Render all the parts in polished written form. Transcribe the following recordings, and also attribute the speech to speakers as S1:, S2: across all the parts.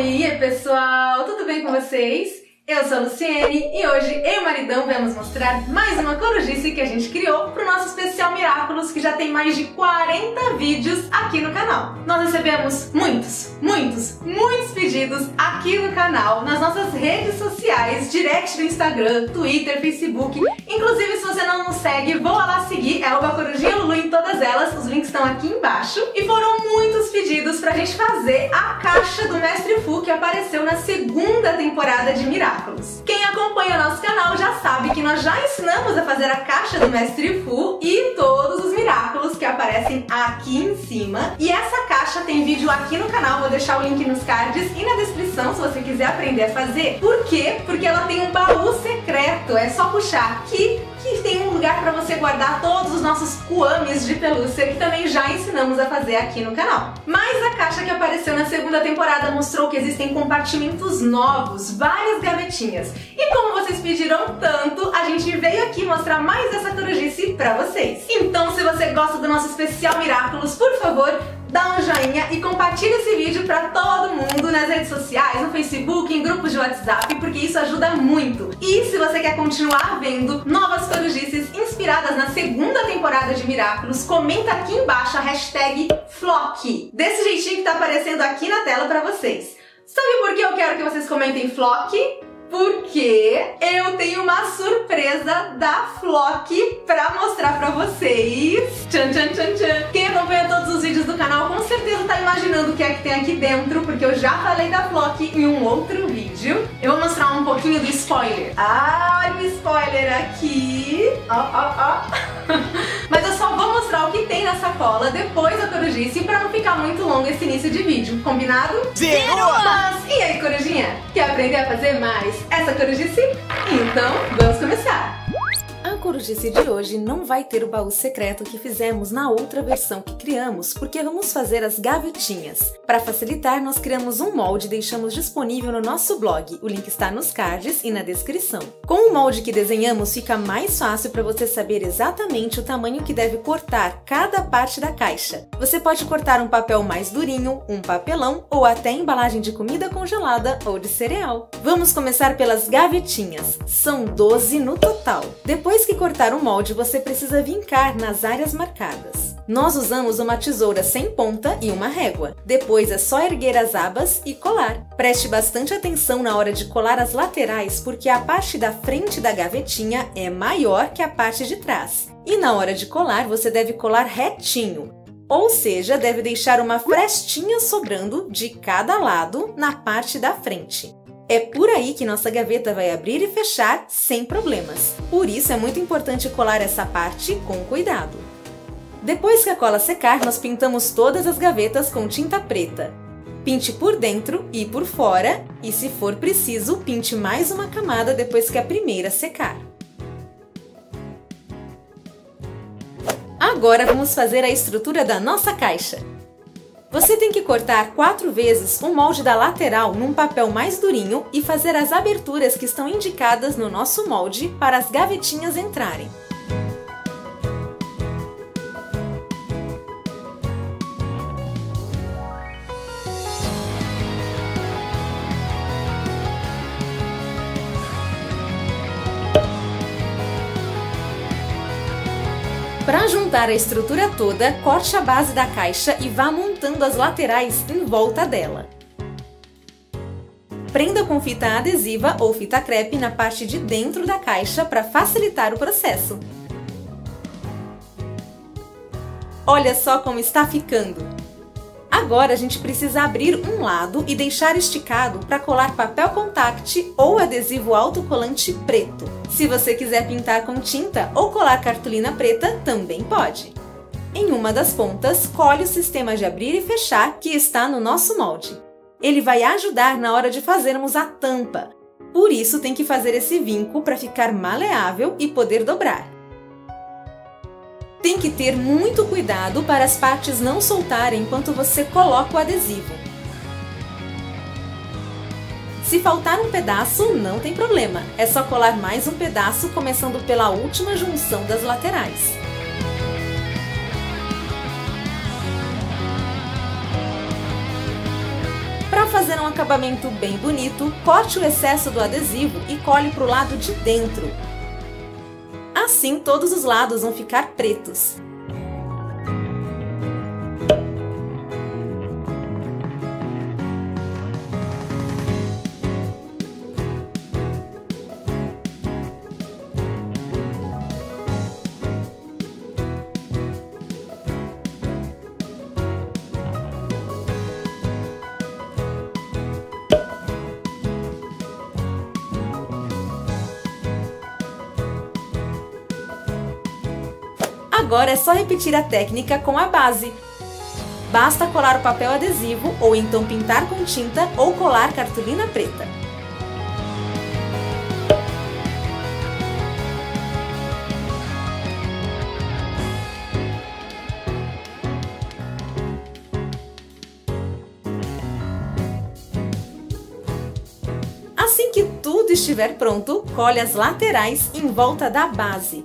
S1: Oi, pessoal! Tudo bem com vocês? Eu sou a Luciene e hoje eu e o maridão vamos mostrar mais uma corujice que a gente criou para o nosso especial Miraculous, que já tem mais de 40 vídeos aqui no canal. Nós recebemos muitos pedidos aqui no canal, nas nossas redes sociais, direct do Instagram, Twitter, Facebook. Inclusive, se você não nos segue, voa lá seguir, é @corujinhalulu em todas elas, os links estão aqui embaixo. E foram muitos pedidos pra gente fazer a caixa do Mestre Fu que apareceu na segunda temporada de Miraculous. Quem acompanha o nosso canal já sabe que nós já ensinamos a fazer a caixa do Mestre Fu e todos os Miraculous que aparecem aqui em cima. E essa caixa tem vídeo aqui no canal, vou deixar o link nos cards e na descrição se você quiser aprender a fazer. Por quê? Porque ela tem um baú secreto, é só puxar aqui que tem um lugar para você guardar todos os nossos kuamis de pelúcia que também já ensinamos a fazer aqui no canal. Mas a caixa que apareceu na segunda temporada mostrou que existem compartimentos novos, várias gavetinhas. E como vocês pediram tanto, a gente veio aqui mostrar mais essa corujice pra vocês. Então, se você gosta do nosso especial Miraculous, por favor, dá um joinha e compartilha esse vídeo pra todo mundo nas redes sociais, no Facebook, em grupos de WhatsApp, porque isso ajuda muito. E se você quer continuar vendo novas corujices inspiradas na segunda temporada de Miraculous, comenta aqui embaixo a hashtag Flock, desse jeitinho que tá aparecendo aqui na tela pra vocês. Sabe por que eu quero que vocês comentem Flock? Porque eu tenho uma surpresa da Flock pra mostrar pra vocês. Tchan, tchan, tchan, tchan. Quem acompanha todos os vídeos do canal com certeza tá imaginando o que é que tem aqui dentro, porque eu já falei da Flock em um outro vídeo. Eu vou mostrar um pouquinho do spoiler. Ah, olha o spoiler aqui. Ó. Mas eu só vou mostrar o que tem na sacola depois da corujice pra não ficar muito longo esse início de vídeo. Combinado?
S2: Zero!
S1: Mas e aí, corujinha? Quer aprender a fazer mais essa corujice? Então, vamos começar!
S3: A corujice de hoje não vai ter o baú secreto que fizemos na outra versão que criamos, porque vamos fazer as gavetinhas. Para facilitar, nós criamos um molde e deixamos disponível no nosso blog. O link está nos cards e na descrição. Com o molde que desenhamos, fica mais fácil para você saber exatamente o tamanho que deve cortar cada parte da caixa. Você pode cortar um papel mais durinho, um papelão ou até embalagem de comida congelada ou de cereal. Vamos começar pelas gavetinhas. São 12 no total. Depois que cortar o molde, você precisa vincar nas áreas marcadas. Nós usamos uma tesoura sem ponta e uma régua. Depois é só erguer as abas e colar. Preste bastante atenção na hora de colar as laterais, porque a parte da frente da gavetinha é maior que a parte de trás. E na hora de colar, você deve colar retinho. Ou seja, deve deixar uma frestinha sobrando de cada lado na parte da frente. É por aí que nossa gaveta vai abrir e fechar sem problemas. Por isso é muito importante colar essa parte com cuidado. Depois que a cola secar, nós pintamos todas as gavetas com tinta preta. Pinte por dentro e por fora e, se for preciso, pinte mais uma camada depois que a primeira secar. Agora vamos fazer a estrutura da nossa caixa. Você tem que cortar 4 vezes o molde da lateral num papel mais durinho e fazer as aberturas que estão indicadas no nosso molde para as gavetinhas entrarem. Para juntar a estrutura toda, corte a base da caixa e vá montando as laterais em volta dela. Prenda com fita adesiva ou fita crepe na parte de dentro da caixa para facilitar o processo. Olha só como está ficando! Agora a gente precisa abrir um lado e deixar esticado para colar papel contact ou adesivo autocolante preto. Se você quiser pintar com tinta ou colar cartolina preta, também pode. Em uma das pontas, cole o sistema de abrir e fechar que está no nosso molde. Ele vai ajudar na hora de fazermos a tampa. Por isso tem que fazer esse vinco para ficar maleável e poder dobrar. Tem que ter muito cuidado para as partes não soltarem enquanto você coloca o adesivo. Se faltar um pedaço, não tem problema. É só colar mais um pedaço, começando pela última junção das laterais. Para fazer fazer um acabamento bem bonito, corte o excesso do adesivo e cole para o lado de dentro. Assim, todos os lados vão ficar pretos. Agora é só repetir a técnica com a base. Basta colar o papel adesivo ou então pintar com tinta ou colar cartolina preta. Assim que tudo estiver pronto, cole as laterais em volta da base.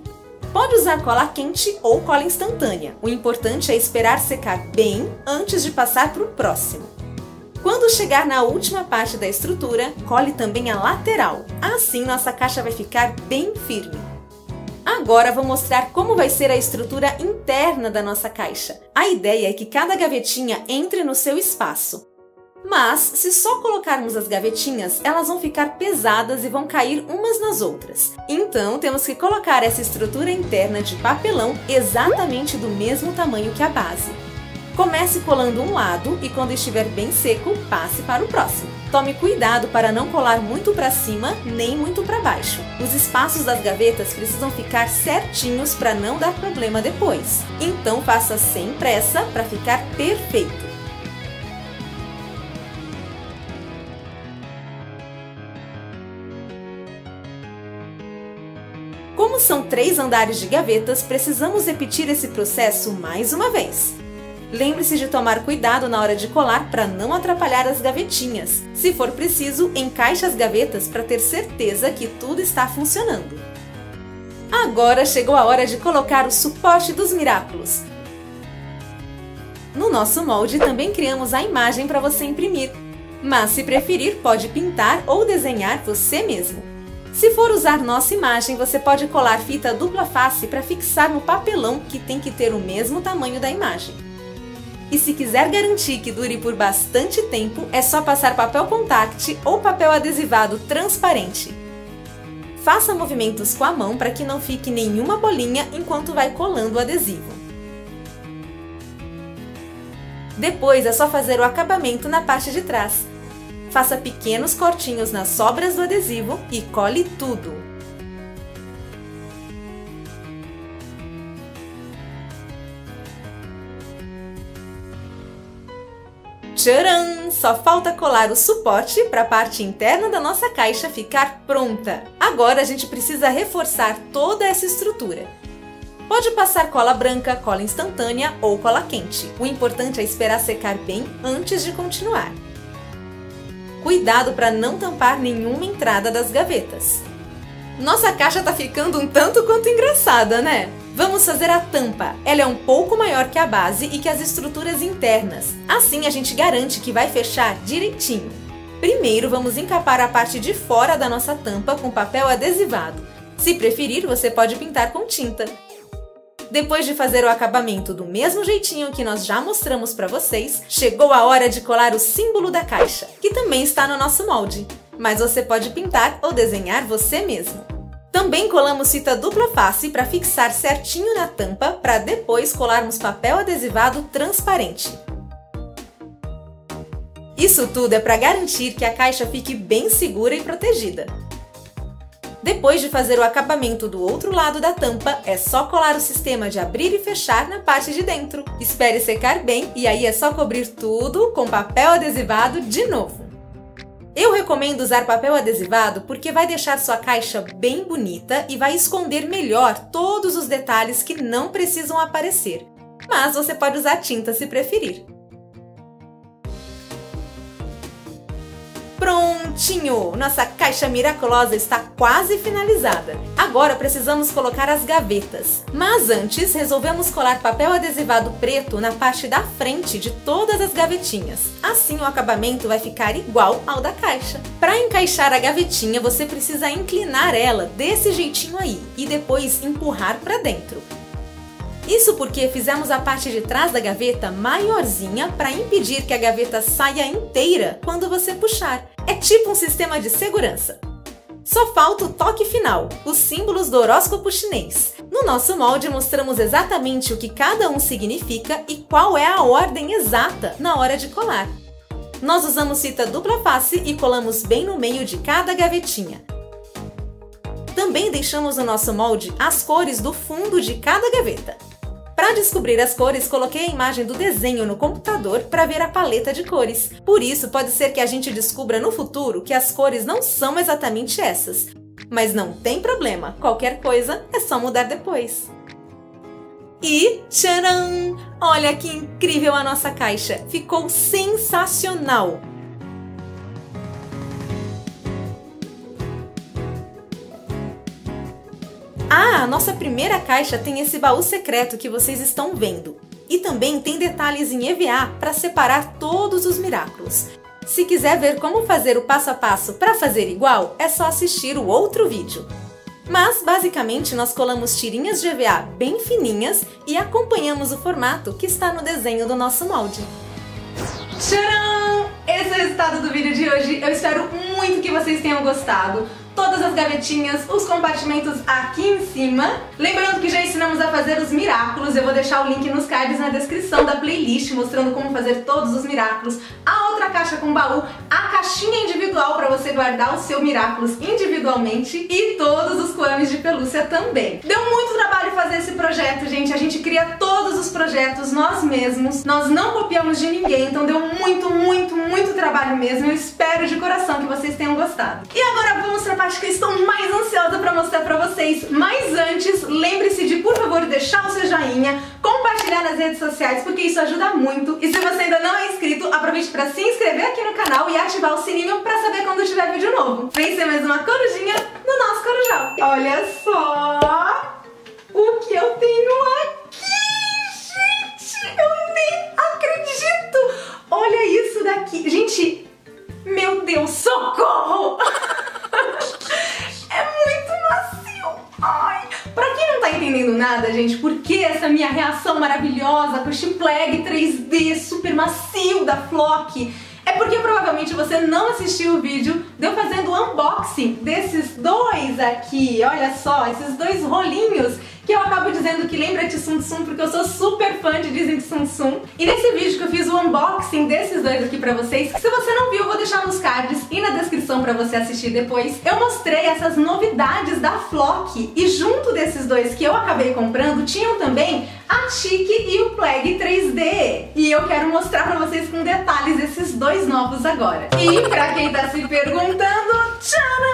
S3: Pode usar cola quente ou cola instantânea. O importante é esperar secar bem antes de passar para o próximo. Quando chegar na última parte da estrutura, cole também a lateral. Assim nossa caixa vai ficar bem firme. Agora vou mostrar como vai ser a estrutura interna da nossa caixa. A ideia é que cada gavetinha entre no seu espaço. Mas, se só colocarmos as gavetinhas, elas vão ficar pesadas e vão cair umas nas outras. Então, temos que colocar essa estrutura interna de papelão exatamente do mesmo tamanho que a base. Comece colando um lado e quando estiver bem seco, passe para o próximo. Tome cuidado para não colar muito para cima nem muito para baixo. Os espaços das gavetas precisam ficar certinhos para não dar problema depois. Então, faça sem pressa para ficar perfeito. Como são 3 andares de gavetas, precisamos repetir esse processo mais uma vez. Lembre-se de tomar cuidado na hora de colar para não atrapalhar as gavetinhas. Se for preciso, encaixe as gavetas para ter certeza que tudo está funcionando. Agora chegou a hora de colocar o suporte dos Miraculos. No nosso molde também criamos a imagem para você imprimir, mas se preferir pode pintar ou desenhar você mesmo. Se for usar nossa imagem, você pode colar fita dupla face para fixar no papelão que tem que ter o mesmo tamanho da imagem. E se quiser garantir que dure por bastante tempo, é só passar papel contact ou papel adesivado transparente. Faça movimentos com a mão para que não fique nenhuma bolinha enquanto vai colando o adesivo. Depois é só fazer o acabamento na parte de trás. Faça pequenos cortinhos nas sobras do adesivo e cole tudo. Tcharam! Só falta colar o suporte para a parte interna da nossa caixa ficar pronta. Agora a gente precisa reforçar toda essa estrutura. Pode passar cola branca, cola instantânea ou cola quente. O importante é esperar secar bem antes de continuar. Cuidado para não tampar nenhuma entrada das gavetas. Nossa caixa tá ficando um tanto quanto engraçada, né? Vamos fazer a tampa. Ela é um pouco maior que a base e que as estruturas internas. Assim a gente garante que vai fechar direitinho. Primeiro vamos encapar a parte de fora da nossa tampa com papel adesivado. Se preferir, você pode pintar com tinta. Depois de fazer o acabamento do mesmo jeitinho que nós já mostramos para vocês, chegou a hora de colar o símbolo da caixa, que também está no nosso molde, mas você pode pintar ou desenhar você mesmo. Também colamos fita dupla face para fixar certinho na tampa, para depois colarmos papel adesivado transparente. Isso tudo é para garantir que a caixa fique bem segura e protegida. Depois de fazer o acabamento do outro lado da tampa, é só colar o sistema de abrir e fechar na parte de dentro. Espere secar bem e aí é só cobrir tudo com papel adesivado de novo. Eu recomendo usar papel adesivado porque vai deixar sua caixa bem bonita e vai esconder melhor todos os detalhes que não precisam aparecer. Mas você pode usar tinta se preferir. Pronto! Prontinho! Nossa caixa miraculosa está quase finalizada. Agora precisamos colocar as gavetas. Mas antes, resolvemos colar papel adesivado preto na parte da frente de todas as gavetinhas. Assim o acabamento vai ficar igual ao da caixa. Para encaixar a gavetinha, você precisa inclinar ela desse jeitinho aí e depois empurrar para dentro. Isso porque fizemos a parte de trás da gaveta maiorzinha para impedir que a gaveta saia inteira quando você puxar. É tipo um sistema de segurança. Só falta o toque final, os símbolos do horóscopo chinês. No nosso molde mostramos exatamente o que cada um significa e qual é a ordem exata na hora de colar. Nós usamos fita dupla face e colamos bem no meio de cada gavetinha. Também deixamos no nosso molde as cores do fundo de cada gaveta. Para descobrir as cores, coloquei a imagem do desenho no computador para ver a paleta de cores. Por isso, pode ser que a gente descubra no futuro que as cores não são exatamente essas. Mas não tem problema, qualquer coisa é só mudar depois. E tcharam! Olha que incrível a nossa caixa! Ficou sensacional! Ah, a nossa primeira caixa tem esse baú secreto que vocês estão vendo. E também tem detalhes em EVA para separar todos os miraculos. Se quiser ver como fazer o passo a passo para fazer igual, é só assistir o outro vídeo. Mas, basicamente, nós colamos tirinhas de EVA bem fininhas e acompanhamos o formato que está no desenho do nosso molde.
S1: Tcharam! Esse é o resultado do vídeo de hoje. Eu espero muito que vocês tenham gostado. Todas as gavetinhas, os compartimentos aqui em cima. Lembrando que já ensinamos a fazer os miraculos, eu vou deixar o link nos cards na descrição da playlist mostrando como fazer todos os miraculos, a outra caixa com baú, a caixinha individual para você guardar os seus miraculos individualmente e todos os coames de pelúcia também. Deu muito trabalho fazer esse projeto, gente, a gente cria todos os projetos nós mesmos, nós não copiamos de ninguém, então deu muito trabalho mesmo, eu espero de coração que vocês tenham gostado. E agora vamos para a parte que eu estou mais ansiosa para mostrar para vocês, mas antes, lembre-se de, por favor, deixar o seu joinha, compartilhar nas redes sociais, porque isso ajuda muito. E se você ainda não é inscrito, aproveite para se inscrever aqui no canal e ativar o sininho para saber quando tiver vídeo novo. Vem ser mais uma corujinha no nosso corujão. Olha só o que eu tenho aqui, gente! Eu nem acredito! Olha isso daqui! Gente, meu Deus, socorro! É muito macio! Ai. Pra quem não tá entendendo nada, gente, por que essa minha reação maravilhosa com este Plag 3D super macio da Flock? É porque provavelmente você não assistiu o vídeo de eu fazendo o unboxing desses dois aqui. Olha só, esses dois rolinhos que eu acabo dizendo que lembra de Tsum Tsum, porque eu sou super fã de Disney Tsum Tsum. E nesse vídeo que eu fiz o unboxing desses dois aqui pra vocês, que se você não viu, eu vou deixar nos cards e na descrição pra você assistir depois, eu mostrei essas novidades da Flock. E junto desses dois que eu acabei comprando, tinham também a Chique e o Plag 3D. E eu quero mostrar pra vocês com detalhes esses dois novos agora. E pra quem tá se perguntando, tcharam!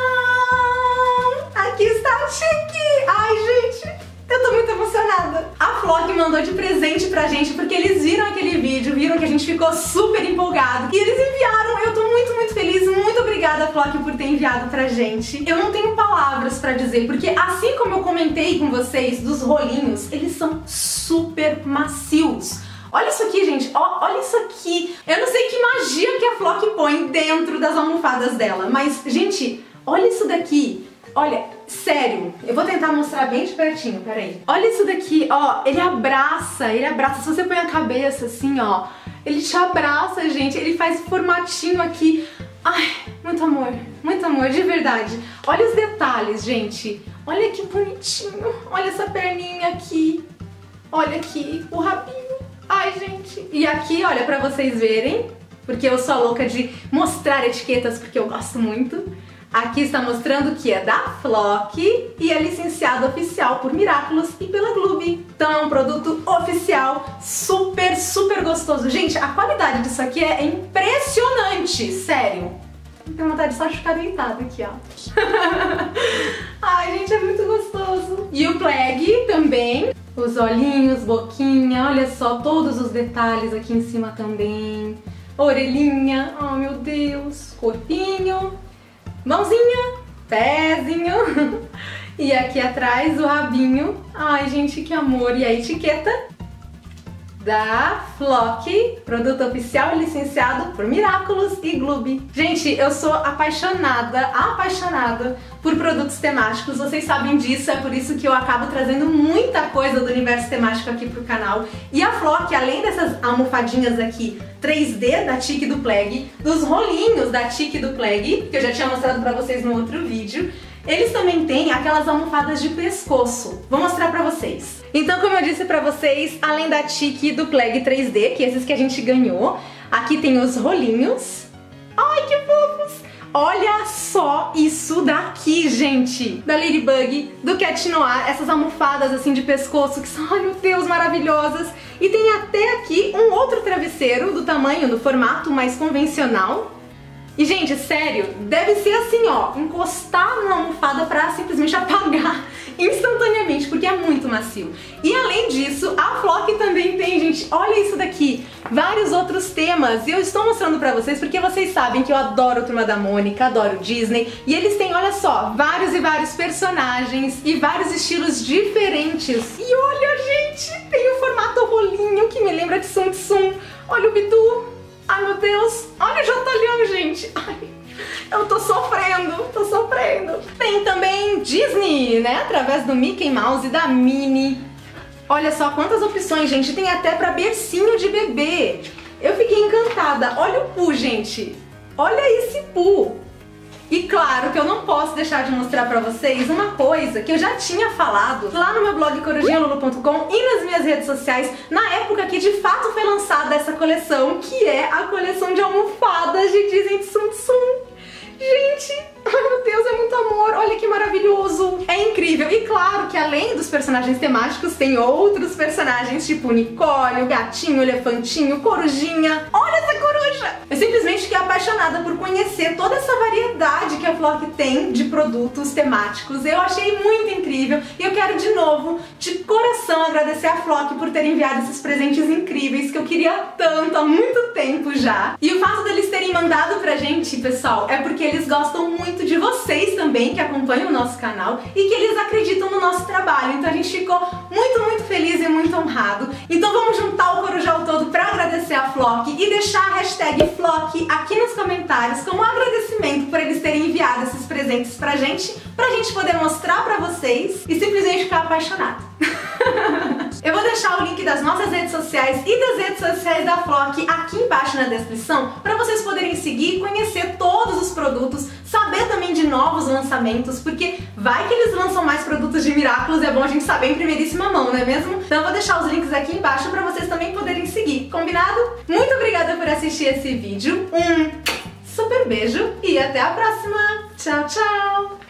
S1: Aqui está a Chique! Ai, gente! Eu tô muito emocionada. A Flock mandou de presente pra gente porque eles viram aquele vídeo, viram que a gente ficou super empolgado e eles enviaram. Eu tô muito feliz. Muito obrigada, Flock, por ter enviado pra gente. Eu não tenho palavras pra dizer, porque assim como eu comentei com vocês dos rolinhos, eles são super macios. Olha isso aqui, gente. Olha isso aqui. Eu não sei que magia que a Flock põe dentro das almofadas dela, mas, gente, olha isso daqui. Olha, sério, eu vou tentar mostrar bem de pertinho, peraí. Olha isso daqui, ó, ele abraça, se você põe a cabeça assim, ó, ele te abraça, gente, ele faz formatinho aqui. Ai, muito amor, de verdade. Olha os detalhes, gente, olha que bonitinho, olha essa perninha aqui, olha aqui, o rabinho, ai, gente. E aqui, olha, pra vocês verem, porque eu sou louca de mostrar etiquetas, porque eu gosto muito. Aqui está mostrando que é da Flock e é licenciado oficial por Miraculous e pela Gloob. Então é um produto oficial, super gostoso. Gente, a qualidade disso aqui é impressionante, sério. Tenho vontade de só de ficar deitada aqui, ó. Ai, gente, é muito gostoso. E o Plag também. Os olhinhos, boquinha, olha só, todos os detalhes aqui em cima também. Orelhinha, oh meu Deus, corpinho. mãozinha, pezinho e aqui atrás o rabinho. Ai, gente, que amor! E a etiqueta da Flock, produto oficial e licenciado por Miraculous e Gloob. Gente, eu sou apaixonada por produtos temáticos, vocês sabem disso, é por isso que eu acabo trazendo muita coisa do universo temático aqui pro canal. E a Flock, além dessas almofadinhas aqui 3D da Tique do Plague, dos rolinhos da Tique do Plague, que eu já tinha mostrado pra vocês no outro vídeo, eles também têm aquelas almofadas de pescoço. Vou mostrar pra vocês. Então, como eu disse pra vocês, além da Tique do Plague 3D, que esses que a gente ganhou, aqui tem os rolinhos. Ai, que fofos! Olha só isso daqui, gente! Da Ladybug, do Cat Noir, essas almofadas assim de pescoço que são, ai meu Deus, maravilhosas. E tem até aqui um outro travesseiro do tamanho, do formato mais convencional. E, gente, sério, deve ser assim, ó, encostar numa almofada pra simplesmente apagar instantaneamente, porque é muito macio. E além disso, a Flock também tem, gente, olha isso daqui, vários outros temas. E eu estou mostrando pra vocês porque vocês sabem que eu adoro Turma da Mônica, adoro Disney. E eles têm, olha só, vários e vários personagens e vários estilos diferentes. E olha, gente, tem o formato rolinho que me lembra de Tsum Tsum. Olha o Bidu. Ai, meu Deus, olha o Jotalhão, gente. Ai, eu tô sofrendo. Tem também Disney, né, através do Mickey Mouse e da Minnie. Olha só quantas opções, gente, tem até pra bercinho de bebê. Eu fiquei encantada. Olha o Pooh, gente. Olha esse Pooh. E claro que eu não posso deixar de mostrar pra vocês uma coisa que eu já tinha falado lá no meu blog corujinhalulu.com e nas minhas redes sociais, na época que de fato foi lançada essa coleção, que é a coleção de almofadas de Disney de Tsum Tsum. Gente, ai meu Deus, é muito amor, olha que maravilhoso, é incrível. E claro que além dos personagens temáticos, tem outros personagens tipo unicórnio, gatinho, elefantinho, corujinha. Olha essa coruja! Eu simplesmente fiquei apaixonada por conhecer toda essa variedade que a Flock tem de produtos temáticos. Eu achei muito incrível e eu quero de novo, de coração, agradecer a Flock por ter enviado esses presentes incríveis que eu queria tanto há muito tempo já. E o fato deles terem mandado pra gente, pessoal, é porque eles gostam muito de vocês também, que acompanham o nosso canal e que eles acreditam no nosso trabalho. Então a gente ficou muito feliz e muito honrado. Então vamos juntar o Corujão todo pra agradecer a Flock e deixar a hashtag Flock aqui nos comentários como agradecimento por eles terem enviado esses presentes pra gente poder mostrar pra vocês e simplesmente ficar apaixonado. Eu vou deixar o link das nossas redes sociais e das redes sociais da Flock aqui embaixo na descrição para vocês poderem seguir e conhecer todos os produtos, saber também de novos lançamentos, porque vai que eles lançam mais produtos de Miraculous, é bom a gente saber em primeiríssima mão, não é mesmo? Então eu vou deixar os links aqui embaixo para vocês também poderem seguir, combinado? Muito obrigada por assistir esse vídeo, um super beijo e até a próxima! Tchau, tchau!